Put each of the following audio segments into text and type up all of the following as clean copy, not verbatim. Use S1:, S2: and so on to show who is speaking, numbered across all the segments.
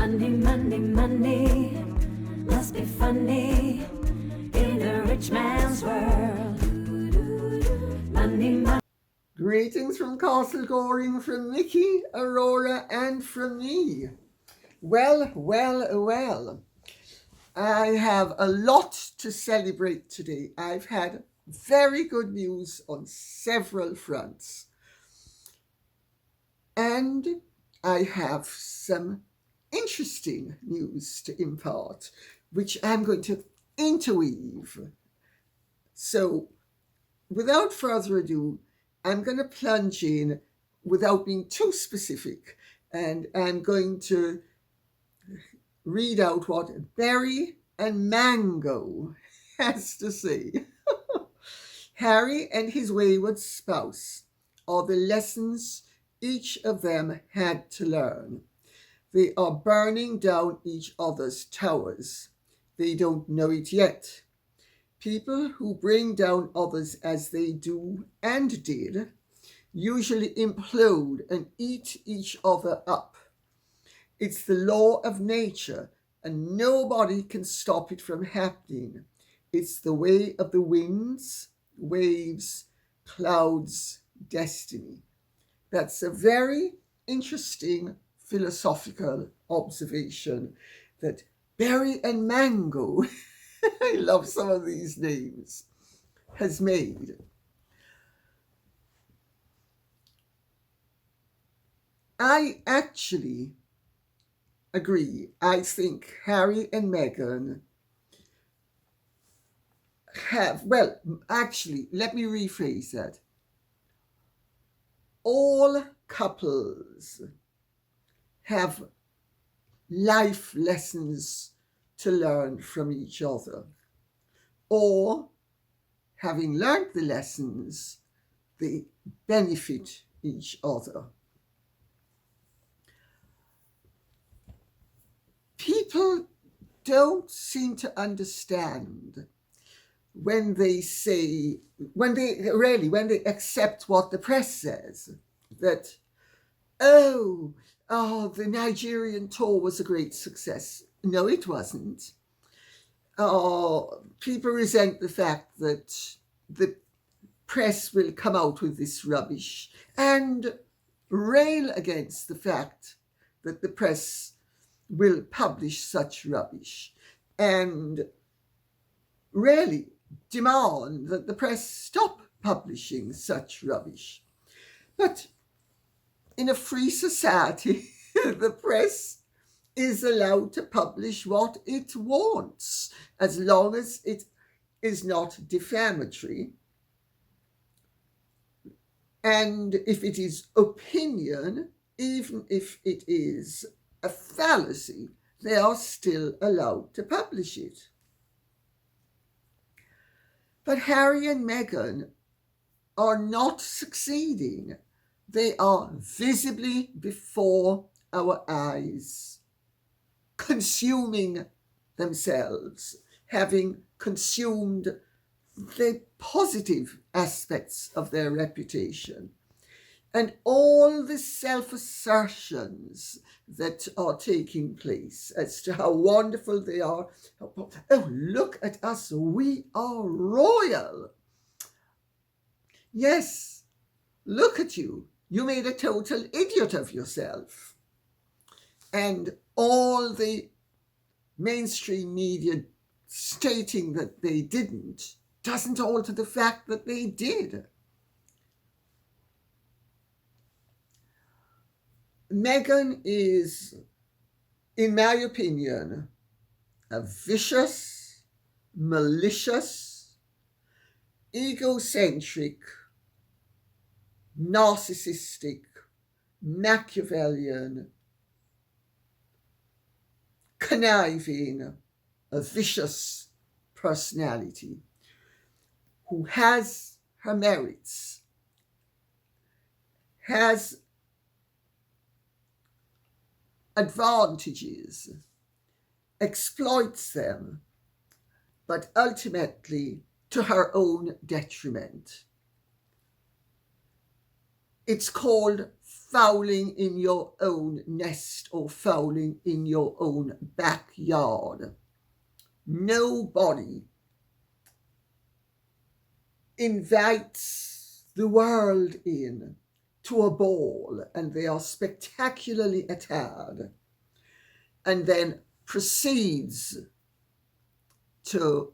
S1: Money, money, money must be funny in the rich man's world. Money, money.
S2: Greetings from Castle Goring, from Mickey, Aurora, and from me. Well, well, well. I have a lot to celebrate today. I've had very good news on several fronts. And I have some interesting news to impart, which I'm going to interweave. So, without further ado, I'm going to plunge in without being too specific, and I'm going to read out what Berry and Mango has to say. Harry and his wayward spouse are the lessons each of them had to learn. They are burning down each other's towers. They don't know it yet. People who bring down others as they do and did usually implode and eat each other up. It's the law of nature, and nobody can stop it from happening. It's the way of the winds, waves, clouds, destiny. That's a very interesting philosophical observation that Berry and Mango, I love some of these names, has made. I actually agree. I think Harry and Meghan have, well, actually, let me rephrase that. All couples have life lessons to learn from each other, or having learned the lessons, they benefit each other. People don't seem to understand when they accept what the press says, that, oh, the Nigerian tour was a great success. No, it wasn't. People resent the fact that the press will come out with this rubbish and rail against the fact that the press will publish such rubbish, and really demand that the press stop publishing such rubbish. But in a free society, the press is allowed to publish what it wants, as long as it is not defamatory. And if it is opinion, even if it is a fallacy, they are still allowed to publish it. But Harry and Meghan are not succeeding. They are visibly before our eyes, consuming themselves, having consumed the positive aspects of their reputation. And all the self-assertions that are taking place as to how wonderful they are. Oh, look at us, we are royal. Yes, look at you. You made a total idiot of yourself. And all the mainstream media stating that they didn't doesn't alter the fact that they did. Meghan is, in my opinion, a vicious, malicious, egocentric, narcissistic, Machiavellian, conniving, a vicious personality who has her merits, has advantages, exploits them, but ultimately to her own detriment. It's called fouling in your own nest or fouling in your own backyard. Nobody invites the world in to a ball and they are spectacularly attired and then proceeds to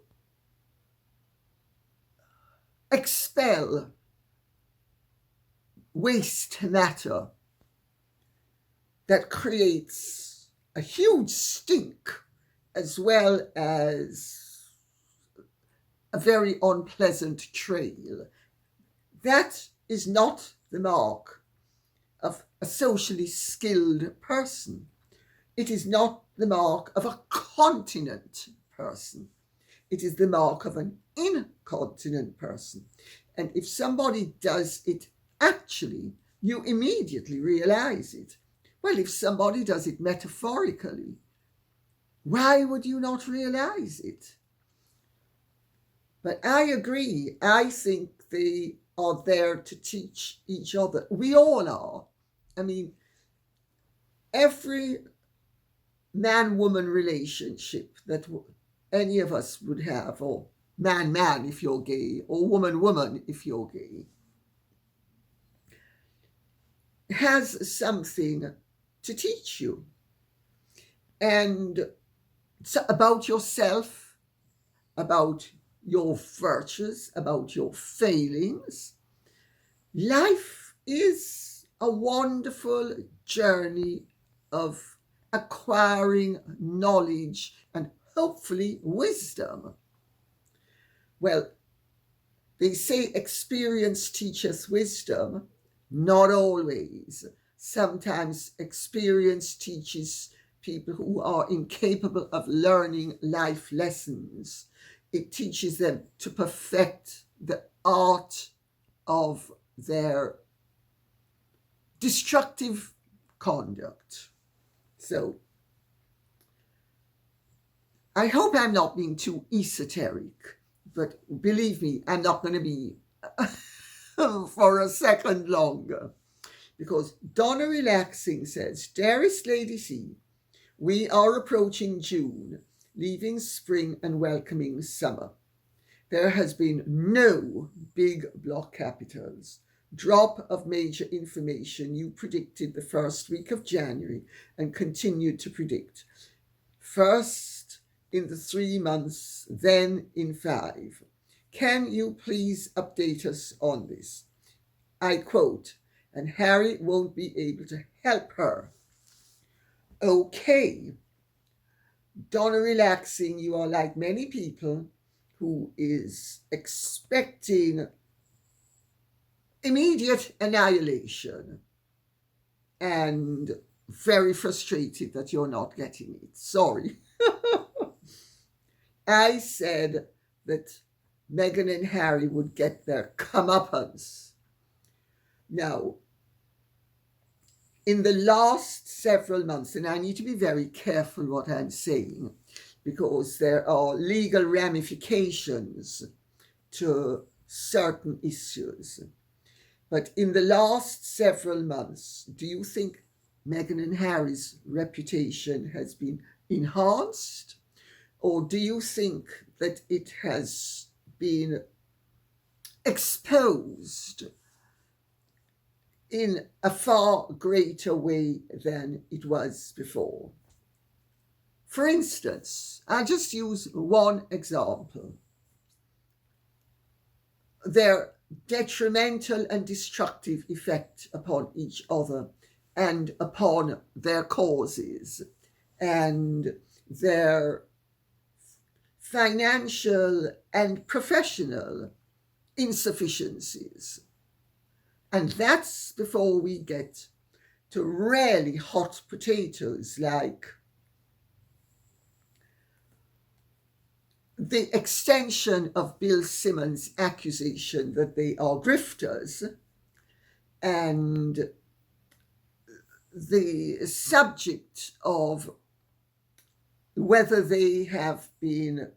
S2: expel waste matter that creates a huge stink as well as a very unpleasant trail. That is not the mark of a socially skilled person. It is not the mark of a continent person. It is the mark of an incontinent person. And if somebody does it actually, you immediately realize it. Well, if somebody does it metaphorically, why would you not realize it? But I agree. I think they are there to teach each other. We all are. I mean, every man-woman relationship that any of us would have, or man-man if you're gay, or woman-woman if you're gay, has something to teach you. And it's about yourself, about your virtues, about your failings. Life is a wonderful journey of acquiring knowledge and hopefully wisdom. Well, they say experience teaches wisdom. Not always. Sometimes experience teaches people who are incapable of learning life lessons. It teaches them to perfect the art of their destructive conduct. So, I hope I'm not being too esoteric, but believe me, I'm not going to be for a second longer. Because Donna Relaxing says, "Dearest Lady C, we are approaching June, leaving spring and welcoming summer. There has been no big block capitals. Drop of major information you predicted the first week of January and continued to predict. First in the 3 months, then in 5. Can you please update us on this?" I quote, "And Harry won't be able to help her." Okay. Donna Relaxing, you are like many people who is expecting immediate annihilation and very frustrated that you're not getting it. Sorry. I said that Meghan and Harry would get their comeuppance. Now, in the last several months, and I need to be very careful what I'm saying, because there are legal ramifications to certain issues. But in the last several months, do you think Meghan and Harry's reputation has been enhanced? Or do you think that it has been exposed in a far greater way than it was before? For instance, I'll just use one example. Their detrimental and destructive effect upon each other and upon their causes and their financial and professional insufficiencies. And that's before we get to really hot potatoes like the extension of Bill Simmons' accusation that they are grifters and the subject of whether they have been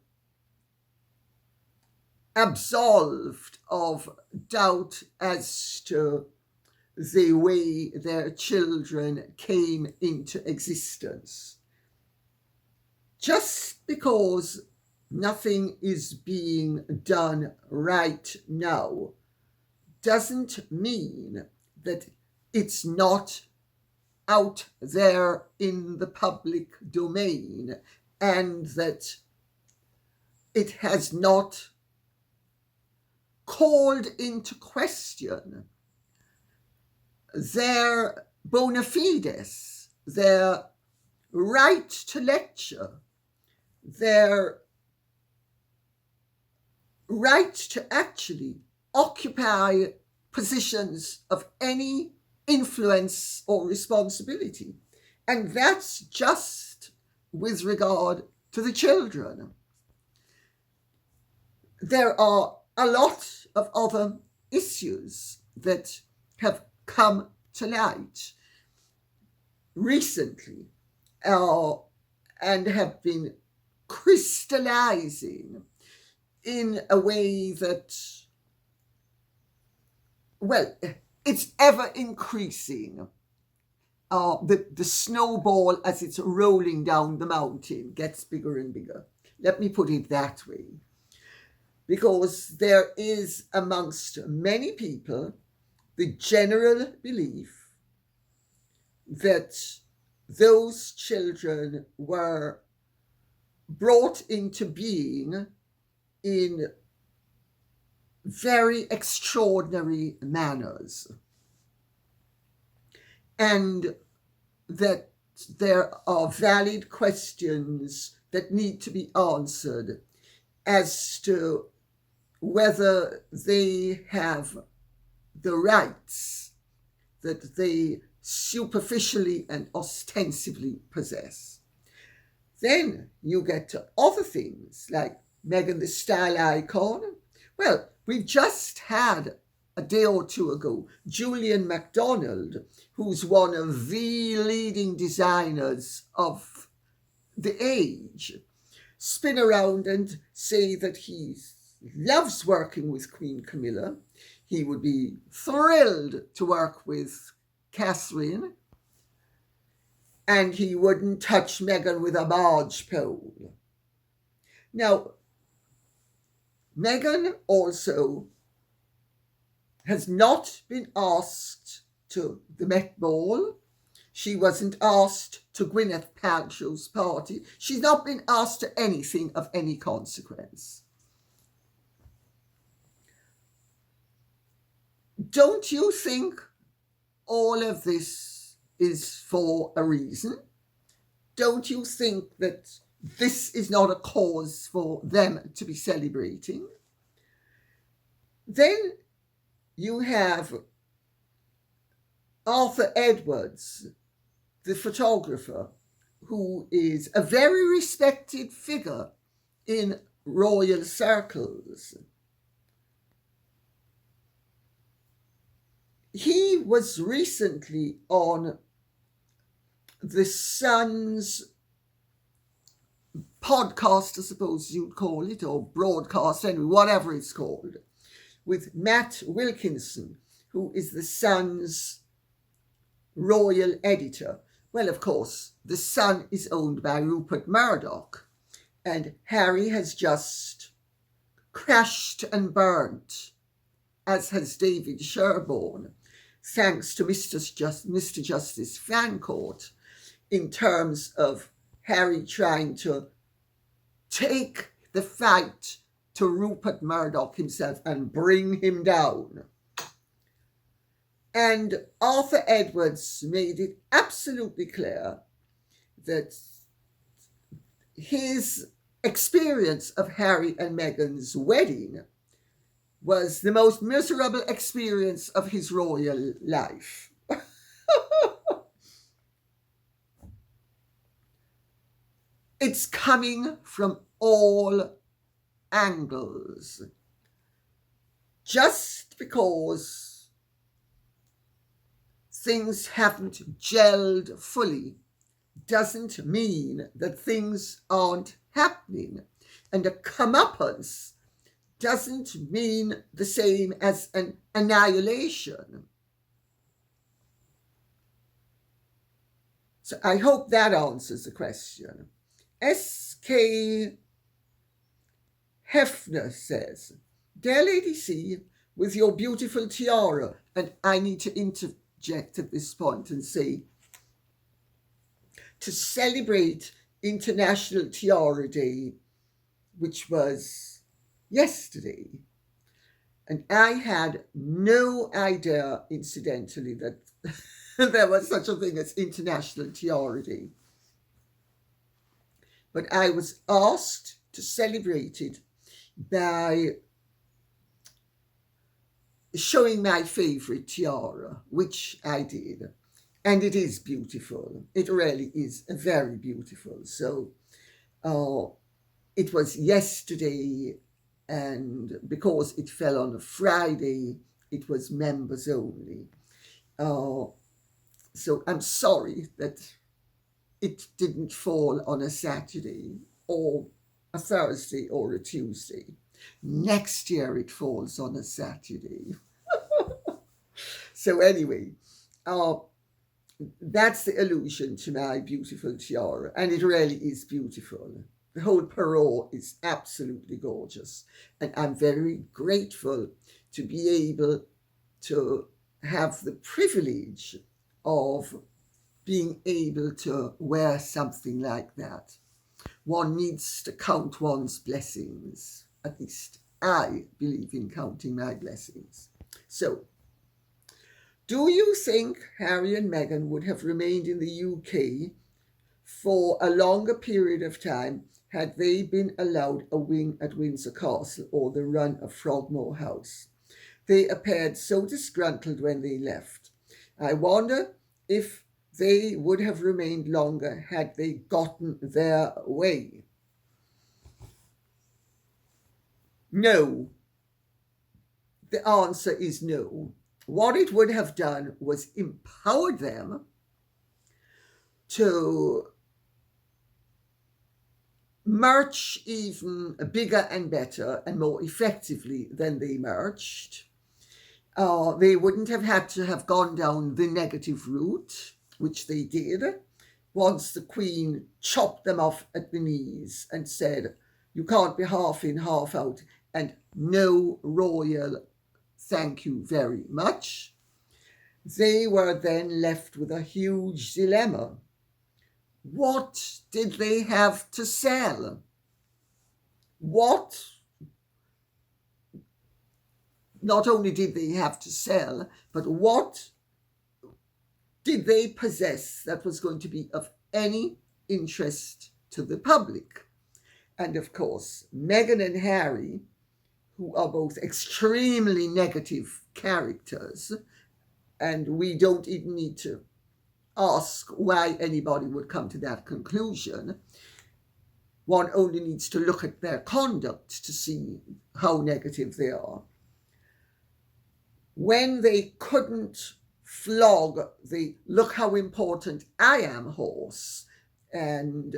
S2: absolved of doubt as to the way their children came into existence. Just because nothing is being done right now doesn't mean that it's not out there in the public domain and that it has not called into question their bona fides, their right to lecture, their right to actually occupy positions of any influence or responsibility. And that's just with regard to the children. There are a lot of other issues that have come to light recently and have been crystallizing in a way that, well, it's ever increasing. The snowball as it's rolling down the mountain gets bigger and bigger. Let me put it that way. Because there is amongst many people the general belief that those children were brought into being in very extraordinary manners, and that there are valid questions that need to be answered as to whether they have the rights that they superficially and ostensibly possess. Then you get to other things like Meghan the style icon. Well, we've just had a day or two ago Julian MacDonald, who's one of the leading designers of the age, spin around and say that he loves working with Queen Camilla. He would be thrilled to work with Catherine, and he wouldn't touch Meghan with a barge pole. Now, Meghan also has not been asked to the Met Ball. She wasn't asked to Gwyneth Paltrow's party. She's not been asked to anything of any consequence. Don't you think all of this is for a reason? Don't you think that this is not a cause for them to be celebrating? Then you have Arthur Edwards, the photographer, who is a very respected figure in royal circles. He was recently on the Sun's podcast, I suppose you'd call it, or broadcast, anyway, whatever it's called, with Matt Wilkinson, who is the Sun's royal editor. Well, of course, the Sun is owned by Rupert Murdoch, and Harry has just crashed and burnt, as has David Sherborne, thanks to Mr. Justice Fancourt, in terms of Harry trying to take the fight to Rupert Murdoch himself and bring him down. And Arthur Edwards made it absolutely clear that his experience of Harry and Meghan's wedding was the most miserable experience of his royal life. It's coming from all angles. Just because things haven't gelled fully doesn't mean that things aren't happening. And a comeuppance doesn't mean the same as an annihilation. So I hope that answers the question. S.K. Hefner says, Dear Lady C, with your beautiful tiara, and I need to interject at this point and say, to celebrate International Tiara Day, which was yesterday, and I had no idea, incidentally, that there was such a thing as International Tiara Day. But I was asked to celebrate it by showing my favorite tiara, which I did. And it is beautiful. It really is very beautiful. So it was yesterday, and because it fell on a Friday, it was members only. So I'm sorry that it didn't fall on a Saturday or a Thursday or a Tuesday. Next year it falls on a Saturday. So anyway, that's the allusion to my beautiful tiara, and it really is beautiful. The whole parole is absolutely gorgeous, and I'm very grateful to be able to have the privilege of being able to wear something like that. One needs to count one's blessings. At least I believe in counting my blessings. So, do you think Harry and Meghan would have remained in the UK for a longer period of time had they been allowed a wing at Windsor Castle or the run of Frogmore House? They appeared so disgruntled when they left. I wonder if they would have remained longer had they gotten their way. No. The answer is no. What it would have done was empowered them to march even bigger and better and more effectively than they marched. They wouldn't have had to have gone down the negative route, which they did, once the Queen chopped them off at the knees and said, you can't be half in, half out, and no royal thank you very much. They were then left with a huge dilemma. What did they have to sell? What? Not only did they have to sell, but what did they possess that was going to be of any interest to the public? And of course, Meghan and Harry, who are both extremely negative characters, and we don't even need to ask why anybody would come to that conclusion. One only needs to look at their conduct to see how negative they are. When they couldn't flog the look how important I am horse, and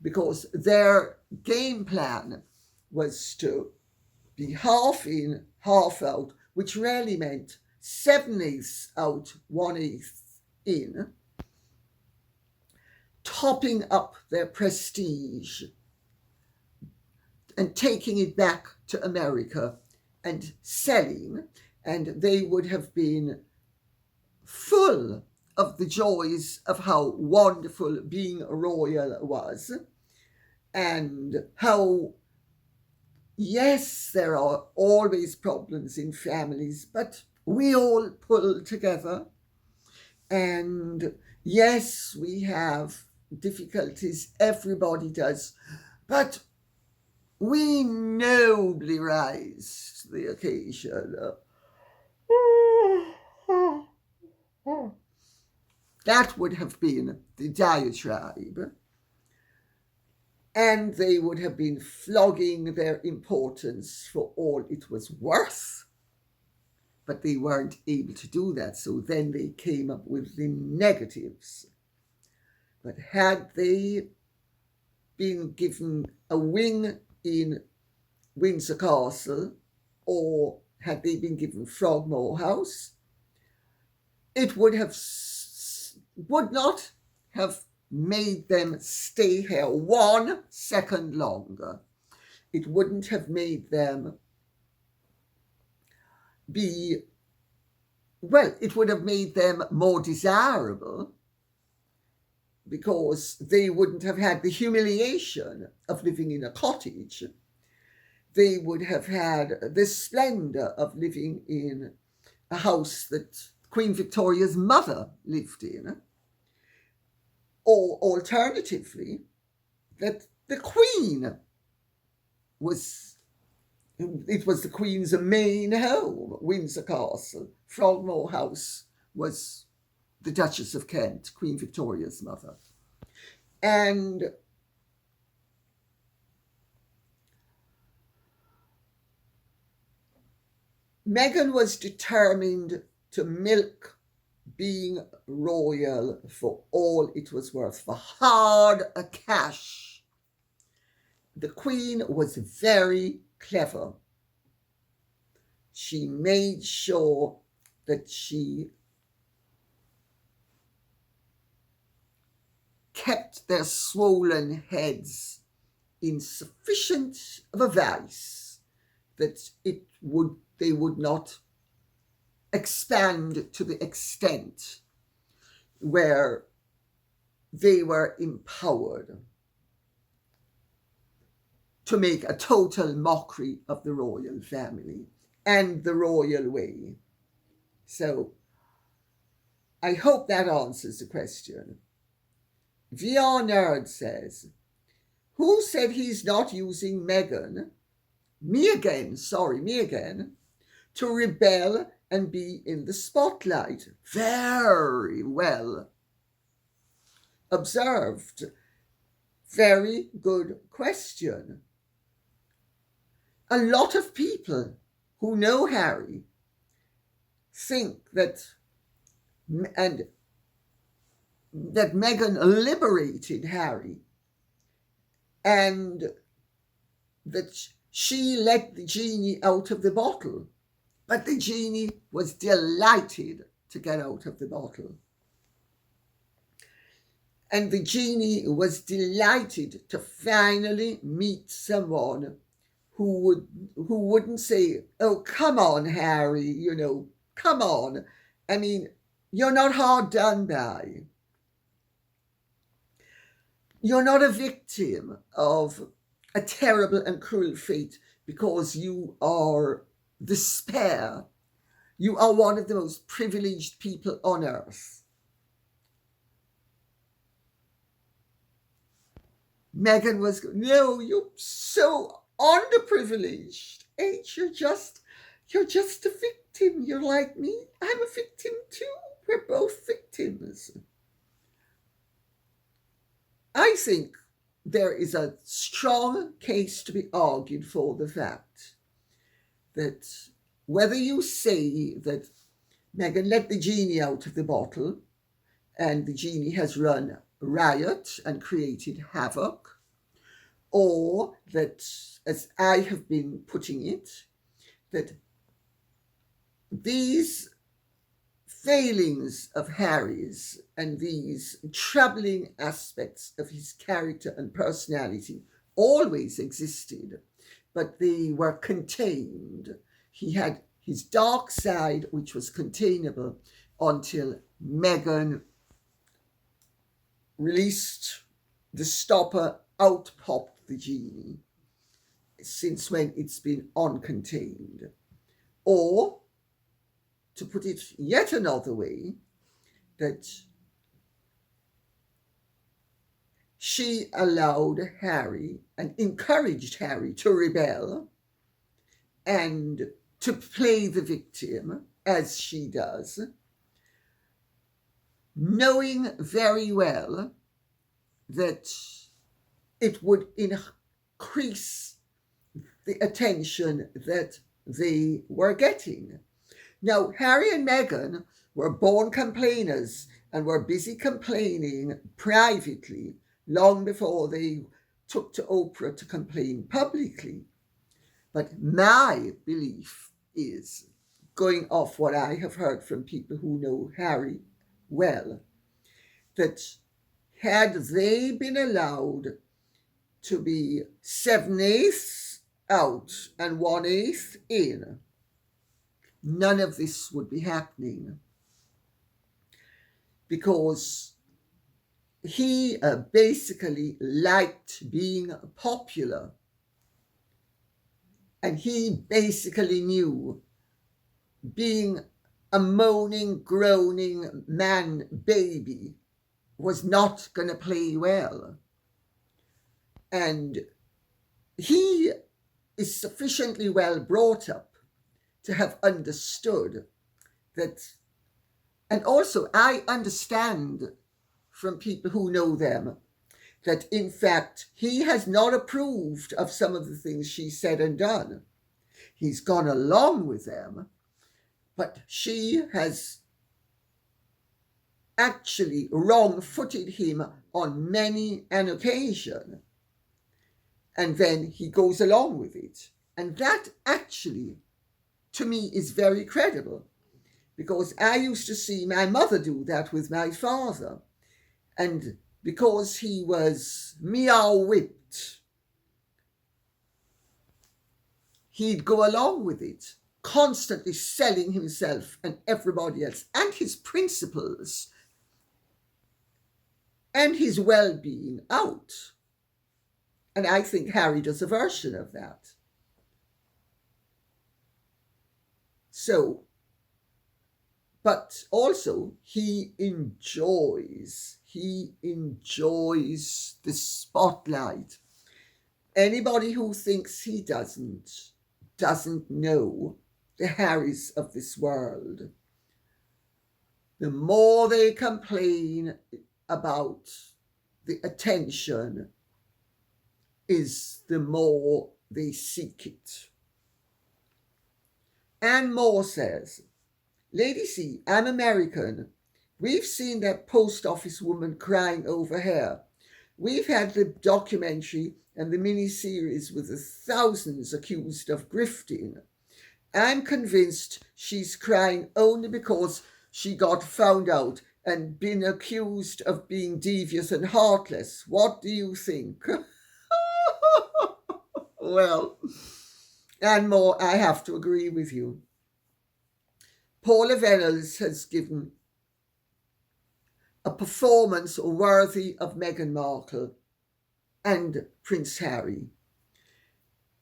S2: because their game plan was to be half in, half out, which really meant 7/8 out, 1/8 in, topping up their prestige and taking it back to America and selling, and they would have been full of the joys of how wonderful being royal was, and how, yes, there are always problems in families, but we all pull together. And yes, we have difficulties, everybody does, but we nobly rise to the occasion. That would have been the diatribe. And they would have been flogging their importance for all it was worth. But they weren't able to do that, so then they came up with the negatives. But had they been given a wing in Windsor Castle, or had they been given Frogmore House, it would not have made them stay here 1 second longer. It wouldn't have made them it would have made them more desirable, because they wouldn't have had the humiliation of living in a cottage. They would have had the splendor of living in a house that Queen Victoria's mother lived in. Or alternatively, that the Queen was the Queen's main home, Windsor Castle. Frogmore House was the Duchess of Kent, Queen Victoria's mother. And Meghan was determined to milk being royal for all it was worth, for hard cash. The Queen was very clever. She made sure that she kept their swollen heads in sufficient of a vice that they would not expand to the extent where they were empowered to make a total mockery of the royal family and the royal way. So I hope that answers the question. VR Nerd says, who said he's not using Meghan, me again, to rebel and be in the spotlight? Very well observed. Very good question. A lot of people who know Harry think that Meghan liberated Harry and that she let the genie out of the bottle. But the genie was delighted to get out of the bottle. And the genie was delighted to finally meet someone who wouldn't say, oh, come on, Harry, come on. I mean, you're not hard done by. You're not a victim of a terrible and cruel fate because you are the spare. You are one of the most privileged people on earth. Meghan was, no, you're so underprivileged. You're just a victim. You're like me. I'm a victim too. We're both victims. I think there is a strong case to be argued for the fact that whether you say that Meghan let the genie out of the bottle and the genie has run riot and created havoc, or that, as I have been putting it, that these failings of Harry's and these troubling aspects of his character and personality always existed, but they were contained. He had his dark side, which was containable until Meghan released the stopper, out popped the genie, since when it's been uncontained. Or, to put it yet another way, that she allowed Harry and encouraged Harry to rebel and to play the victim, as she does, knowing very well that it would increase the attention that they were getting. Now, Harry and Meghan were born complainers and were busy complaining privately long before they took to Oprah to complain publicly. But my belief is, going off what I have heard from people who know Harry well, that had they been allowed to be 7/8 out and 1/8 in, none of this would be happening, because he basically liked being popular, and he basically knew being a moaning, groaning man baby was not going to play well. And he is sufficiently well brought up to have understood that. And also, I understand from people who know them that, in fact, he has not approved of some of the things she said and done. He's gone along with them, but she has actually wrong-footed him on many an occasion. And then he goes along with it. And that actually, to me, is very credible, because I used to see my mother do that with my father. And because he was meow whipped, he'd go along with it, constantly selling himself and everybody else and his principles and his well-being out. And I think Harry does a version of that. So, but also he enjoys the spotlight. Anybody who thinks he doesn't know the Harrys of this world. The more they complain about the attention, is the more they seek it. Anne Moore says, Lady C, I'm American. We've seen that post office woman crying over hair. We've had the documentary and the mini-series with the thousands accused of grifting. I'm convinced she's crying only because she got found out and been accused of being devious and heartless. What do you think? Well, and more, I have to agree with you. Paula Vennells has given a performance worthy of Meghan Markle and Prince Harry.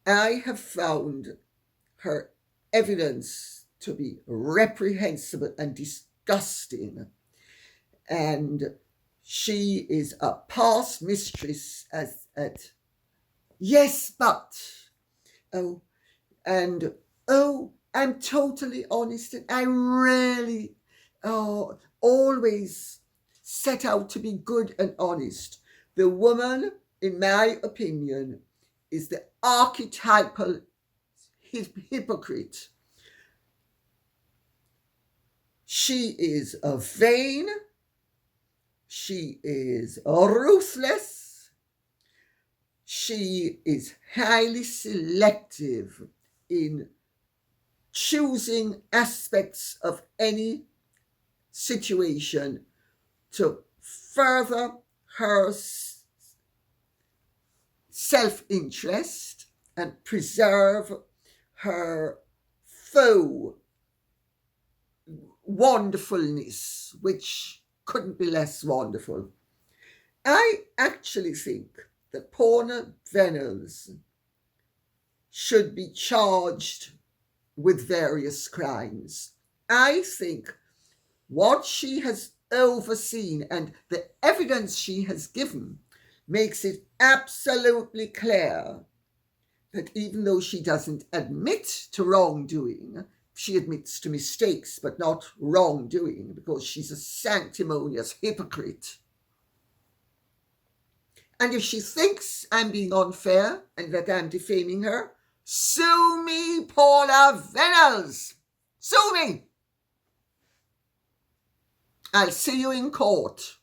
S2: I have found her evidence to be reprehensible and disgusting, and she is a past mistress at yes, but I'm totally honest, and I really always set out to be good and honest. The woman, in my opinion, is the archetypal hypocrite. She is vain. She is ruthless. She is highly selective in choosing aspects of any situation to further her self-interest and preserve her faux wonderfulness, which couldn't be less wonderful. I actually think that Paula Vennells should be charged with various crimes. I think what she has overseen and the evidence she has given makes it absolutely clear that even though she doesn't admit to wrongdoing, she admits to mistakes but not wrongdoing, because she's a sanctimonious hypocrite. And if she thinks I'm being unfair and that I'm defaming her, sue me, Paula Vennells. Sue me. I'll see you in court,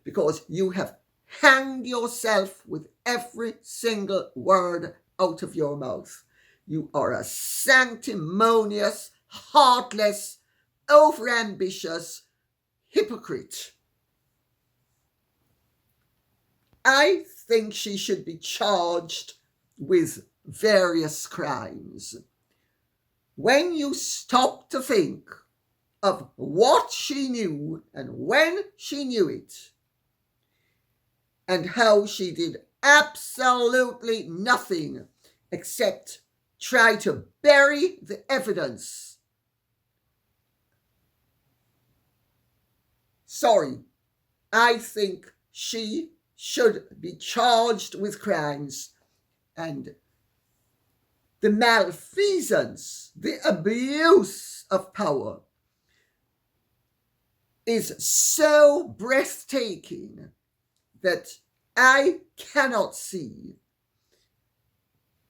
S2: because you have hanged yourself with every single word out of your mouth. You are a sanctimonious, heartless, overambitious hypocrite. I think she should be charged with various crimes. When you stop to think of what she knew and when she knew it, and how she did absolutely nothing except try to bury the evidence. Sorry, I think she should be charged with crimes, and the malfeasance, the abuse of power is so breathtaking that I cannot see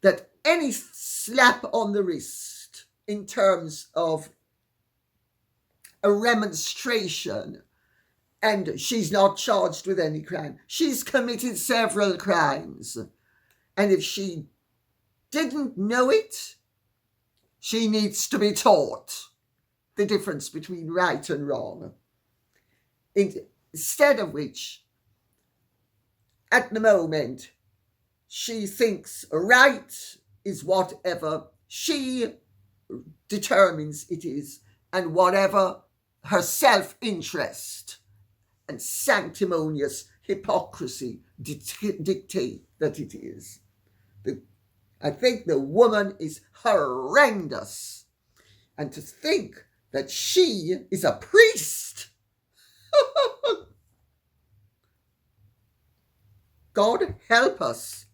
S2: that any slap on the wrist in terms of a remonstration, and she's not charged with any crime. She's committed several crimes. And if she didn't know it, she needs to be taught the difference between right and wrong. Instead of which, at the moment, she thinks right is whatever she determines it is, and whatever her self-interest and sanctimonious hypocrisy dictate that it is. I think the woman is horrendous. And to think that she is a priest. God help us.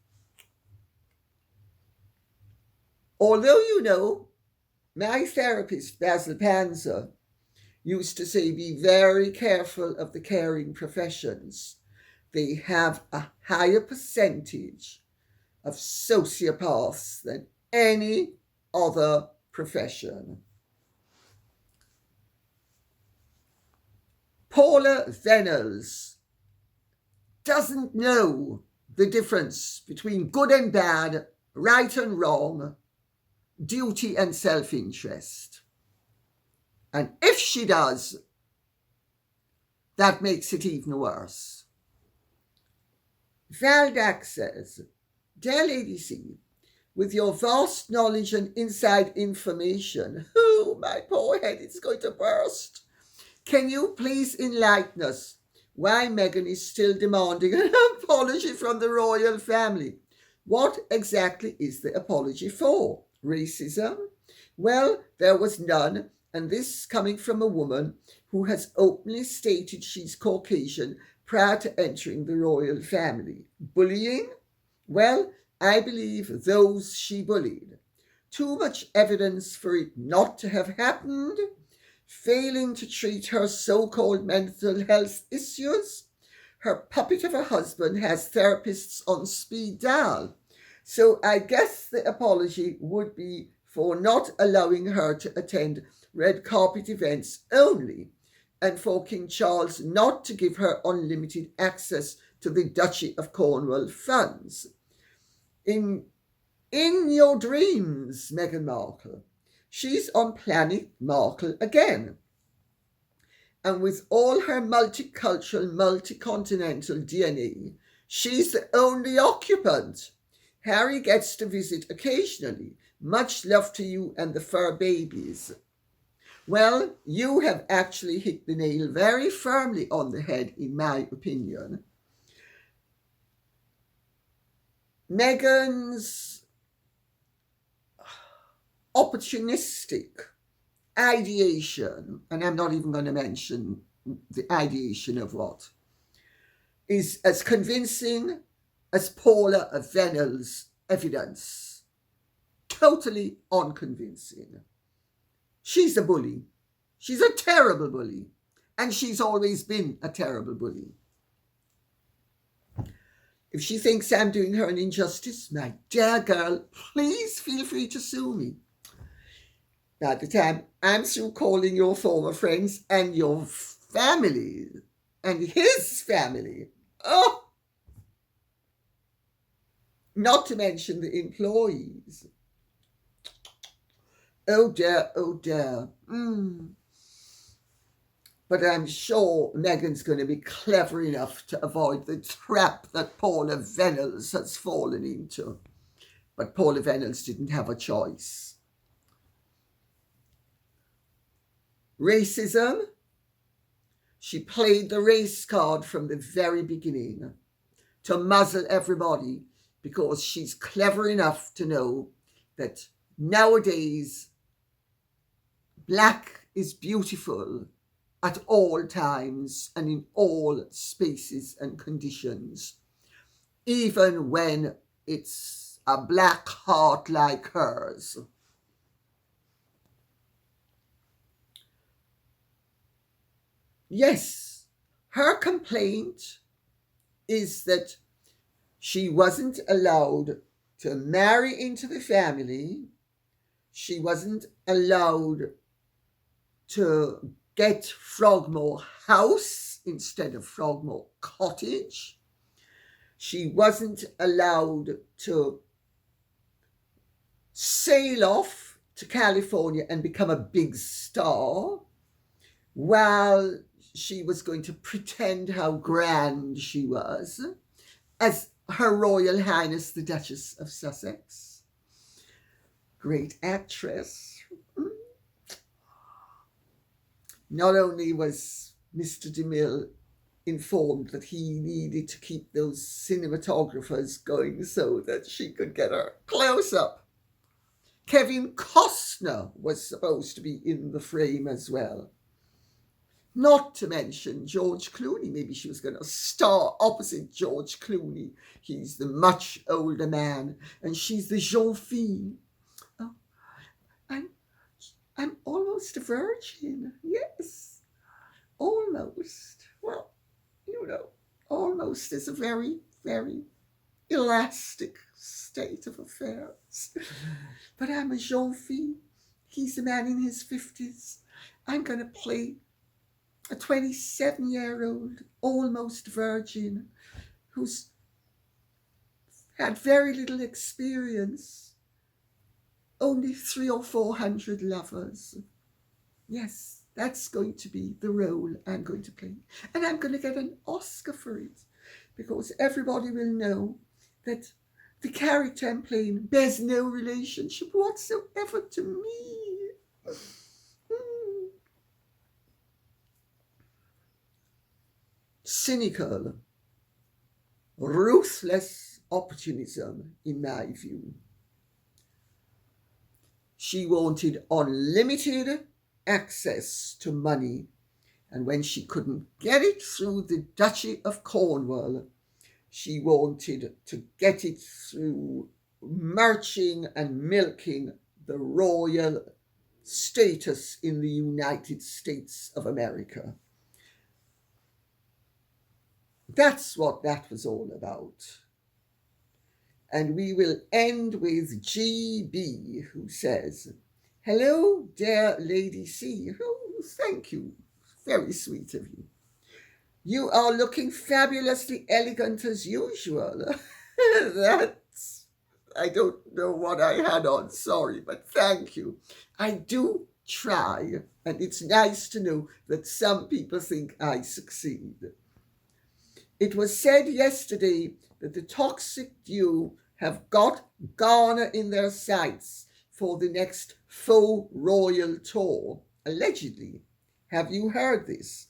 S2: Although, you know, my therapist, Basil Panzer, used to say, be very careful of the caring professions. They have a higher percentage of sociopaths than any other profession. Paula Vennells doesn't know the difference between good and bad, right and wrong, duty and self-interest. And if she does, that makes it even worse. Valdak says, Dear Lady C, with your vast knowledge and inside information, oh, my poor head is going to burst. Can you please enlighten us why Meghan is still demanding an apology from the royal family? What exactly is the apology for? Racism? Well, there was none, and this coming from a woman who has openly stated she's Caucasian prior to entering the royal family. Bullying? Well, I believe those she bullied. Too much evidence for it not to have happened? Failing to treat her so-called mental health issues? Her puppet of a husband has therapists on speed dial. So I guess the apology would be for not allowing her to attend red carpet events only, and for King Charles not to give her unlimited access to the Duchy of Cornwall funds. In your dreams, Meghan Markle, she's on planet Markle again. And with all her multicultural, multicontinental DNA, she's the only occupant. Harry gets to visit occasionally. Much love to you and the fur babies. Well, you have actually hit the nail very firmly on the head, in my opinion. Meghan's opportunistic ideation, and I'm not even going to mention the ideation of what, is as convincing as Paula Vennells' evidence. Totally unconvincing. She's a bully. She's a terrible bully. And she's always been a terrible bully. If she thinks I'm doing her an injustice, my dear girl, please feel free to sue me. By the time I'm through calling your former friends and your family and his family, not to mention the employees. Oh dear, oh dear. But I'm sure Meghan's going to be clever enough to avoid the trap that Paula Vennells has fallen into. But Paula Vennells didn't have a choice. Racism. She played the race card from the very beginning to muzzle everybody because she's clever enough to know that nowadays black is beautiful at all times and in all spaces and conditions, even when it's a black heart like hers. Yes, her complaint is that she wasn't allowed to marry into the family. She wasn't allowed to get Frogmore House instead of Frogmore Cottage. She wasn't allowed to sail off to California and become a big star while she was going to pretend how grand she was as Her Royal Highness the Duchess of Sussex. Great actress. Not only was Mr. DeMille informed that he needed to keep those cinematographers going so that she could get her close-up, Kevin Costner was supposed to be in the frame as well. Not to mention George Clooney. Maybe she was going to star opposite George Clooney. He's the much older man, and she's the jeune fille. Oh, I'm almost a virgin. Yes, almost. Well, almost is a very, very elastic state of affairs. But I'm a jeune fille. He's a man in his 50s. I'm going to play a 27-year-old almost virgin who's had very little experience, only 300 or 400 lovers. Yes, that's going to be the role I'm going to play. And I'm going to get an Oscar for it because everybody will know that the character I'm playing bears no relationship whatsoever to me. Cynical, ruthless opportunism, in my view. She wanted unlimited access to money, and when she couldn't get it through the Duchy of Cornwall, she wanted to get it through marching and milking the royal status in the United States of America. That's what that was all about. And we will end with GB, who says, "Hello, dear Lady C." Oh, thank you. Very sweet of you. "You are looking fabulously elegant as usual." I don't know what I had on, sorry, but thank you. I do try, and it's nice to know that some people think I succeed. It was said yesterday that the toxic duo have got Ghana in their sights for the next faux royal tour, allegedly. Have you heard this?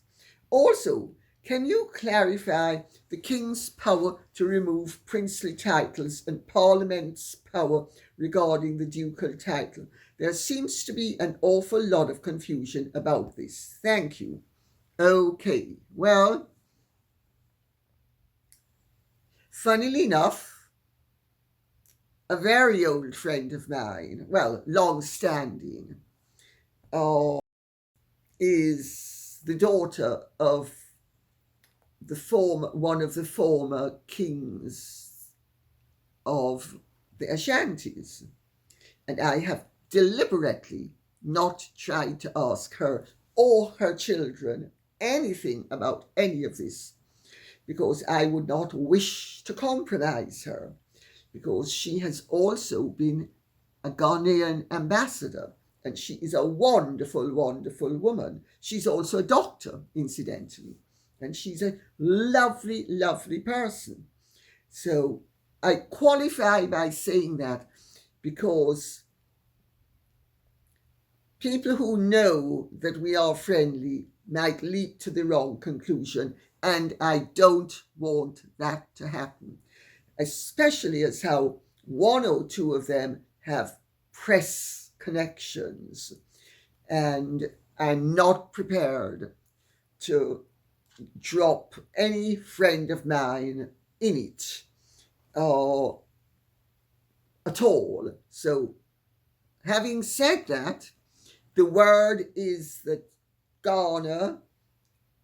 S2: Also, can you clarify the King's power to remove princely titles and Parliament's power regarding the ducal title? There seems to be an awful lot of confusion about this. Thank you. Okay, well, funnily enough, a very old friend of mine, well, long-standing, is the daughter of one of the former kings of the Ashantis. And I have deliberately not tried to ask her or her children anything about any of this, because I would not wish to compromise her, because she has also been a Ghanaian ambassador, and she is a wonderful, wonderful woman. She's also a doctor, incidentally, and she's a lovely, lovely person. So I qualify by saying that because people who know that we are friendly might leap to the wrong conclusion, and I don't want that to happen, especially as how one or two of them have press connections, and I'm not prepared to drop any friend of mine in it at all. So, having said that, the word is that Ghana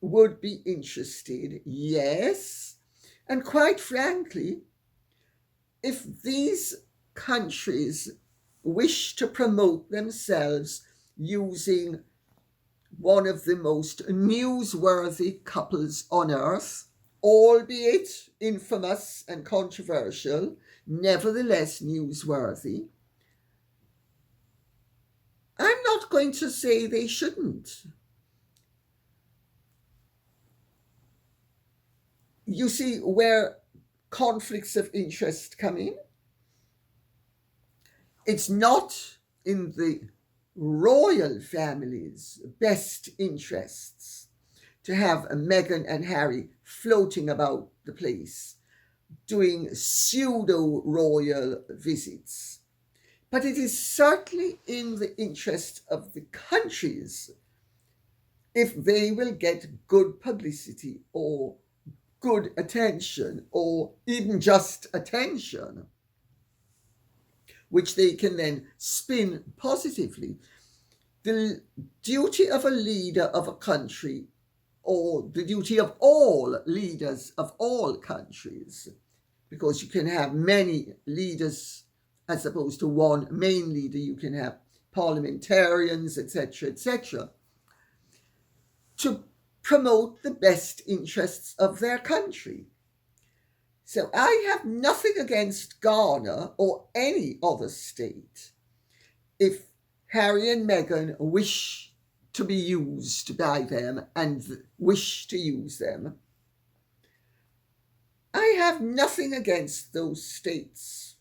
S2: would be interested, yes, and quite frankly, if these countries wish to promote themselves using one of the most newsworthy couples on earth, albeit infamous and controversial, nevertheless newsworthy, I'm not going to say they shouldn't. You see where conflicts of interest come in? It's not in the royal family's best interests to have Meghan and Harry floating about the place, doing pseudo-royal visits. But it is certainly in the interest of the countries if they will get good publicity or good attention or even just attention, which they can then spin positively. The duty of a leader of a country, or the duty of all leaders of all countries, because you can have many leaders as opposed to one main leader, you can have parliamentarians, etc., to promote the best interests of their country. So I have nothing against Ghana or any other state if Harry and Meghan wish to be used by them and wish to use them. I have nothing against those states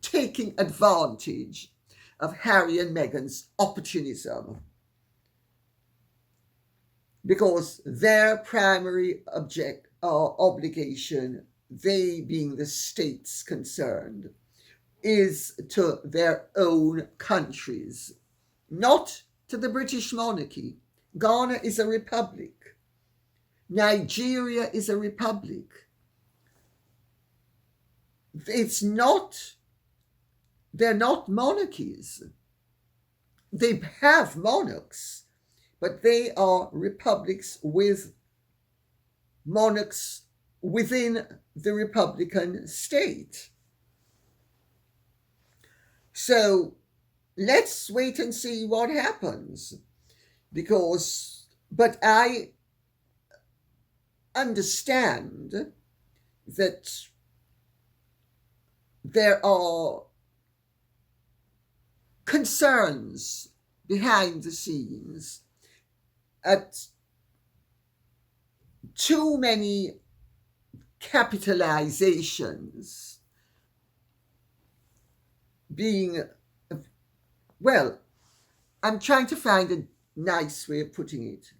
S2: taking advantage of Harry and Meghan's opportunism, because their primary obligation, they being the states concerned, is to their own countries, not to the British monarchy. Ghana is a republic. Nigeria is a republic. They're not monarchies. They have monarchs, but they are republics with monarchs within the republican state. So let's wait and see what happens, but I understand that there are concerns behind the scenes at too many capitalizations being, well, I'm trying to find a nice way of putting it.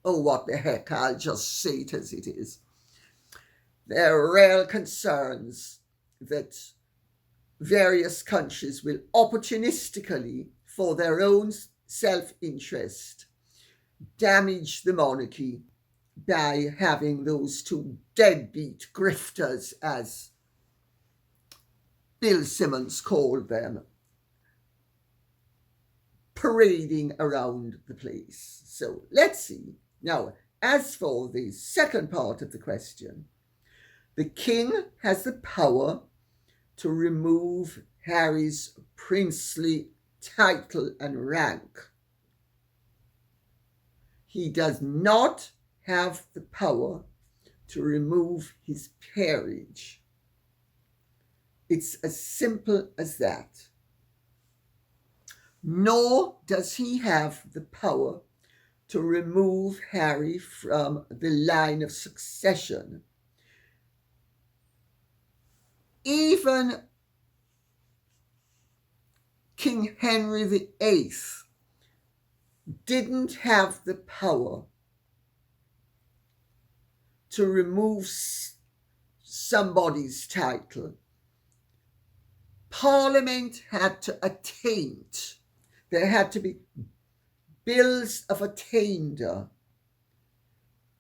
S2: Oh, what the heck, I'll just say it as it is. There are real concerns that various countries will opportunistically, for their own self-interest, damage the monarchy by having those two deadbeat grifters, as Bill Simmons called them, parading around the place. So let's see. Now, as for the second part of the question, the king has the power to remove Harry's princely title and rank. He does not have the power to remove his peerage. It's as simple as that. nor does he have the power to remove Harry from the line of succession. Even King Henry VIII didn't have the power to remove somebody's title. Parliament had to attaint. There had to be bills of attainder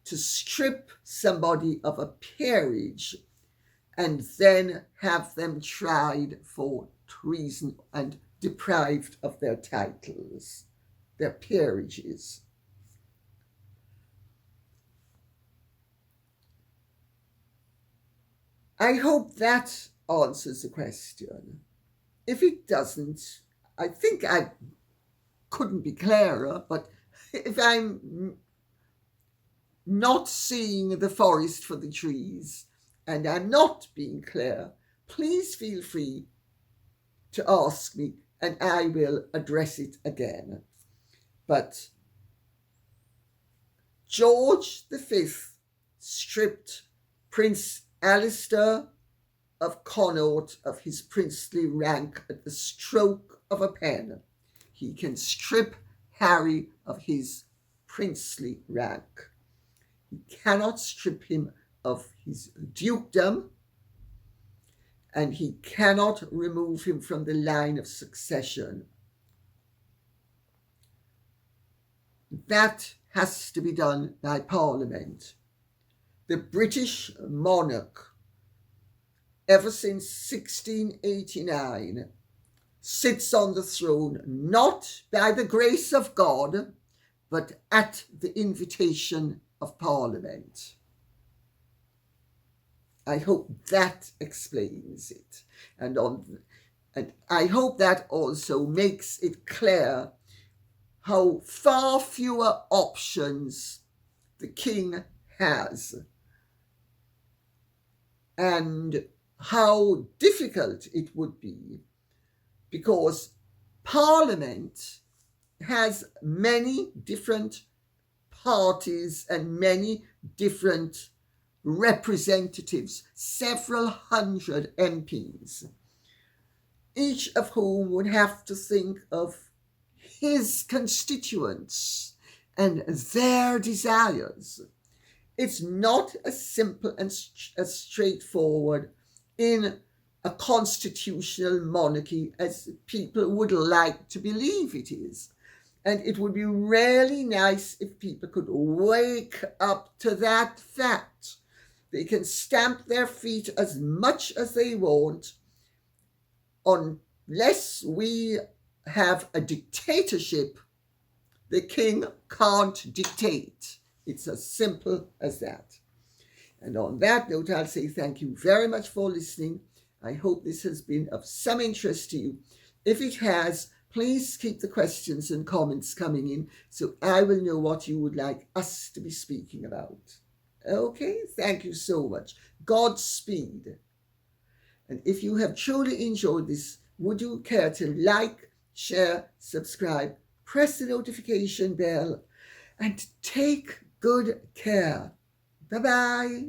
S2: to strip somebody of a peerage and then have them tried for treason and deprived of their titles, their peerages. I hope that answers the question. If it doesn't, I think I couldn't be clearer, but if I'm not seeing the forest for the trees and I'm not being clear, please feel free to ask me and I will address it again. But George V stripped Prince Alistair of Connaught of his princely rank at the stroke of a pen. He can strip Harry of his princely rank. He cannot strip him of his dukedom, and he cannot remove him from the line of succession. That has to be done by Parliament. The British monarch, ever since 1689, sits on the throne not by the grace of God, but at the invitation of Parliament. I hope that explains it. And I hope that also makes it clear how far fewer options the king has and how difficult it would be, because Parliament has many different parties and many different representatives, several hundred MPs, each of whom would have to think of his constituents and their desires. It's not as simple and as straightforward in a constitutional monarchy as people would like to believe it is. And it would be really nice if people could wake up to that fact. They can stamp their feet as much as they want. Unless we have a dictatorship, the king can't dictate. It's as simple as that. And on that note, I'll say thank you very much for listening. I hope this has been of some interest to you. If it has, please keep the questions and comments coming in so I will know what you would like us to be speaking about. Okay, thank you so much. Godspeed. And if you have truly enjoyed this, would you care to like, share, subscribe, press the notification bell, and take good care. Bye-bye.